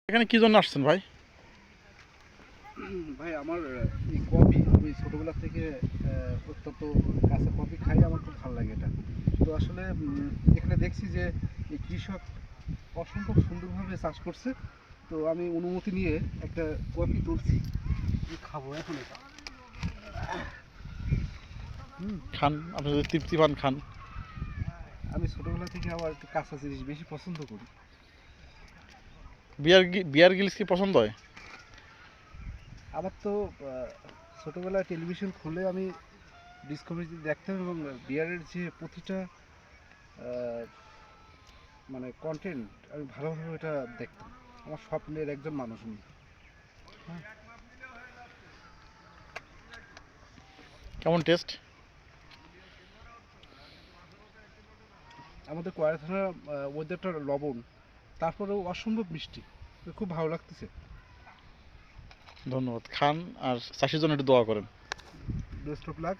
এখানে কি জন্য আসছেন ভাই? ভাই আমার এই কফি আমি ছোটোবেলা থেকে অত্যন্ত কাঁচা কফি খাই, আমার খুব ভালো লাগে এটা। তো আসলে এখানে দেখছি যে এই কৃষক অসম্ভব সুন্দরভাবে চাষ করছে। তো আমি অনুমতি নিয়ে একটা কফি তুলছি, খাবো এখন এটা। খান, আপনি যদি তৃপ্তি পান খান। আমি ছোটোবেলা থেকে আবার একটু কাঁচা জিনিস বেশি পছন্দ করি। বিয়ার গিলস কি পছন্দ হয়? আমার তো ছোটোবেলায় টেলিভিশন খুলে আমি ডিসকভারি দেখতাম, এবং বিয়ারের যে প্রতিটা আহ, মানে কন্টেন্ট আমি ভালোভাবে এটা দেখতাম। আমার স্বপ্নের একজন মানুষ উনি। হ্যাঁ, কেমন টেস্ট? আমাদের কয়রা থানার ওয়েদারটা লবণ, তারপরেও অসম্ভব মিষ্টি, খুব ভালো লাগতেছে। ধন্যবাদ। খান আর চাষির জন্য একটু দোয়া করেন। Best of luck.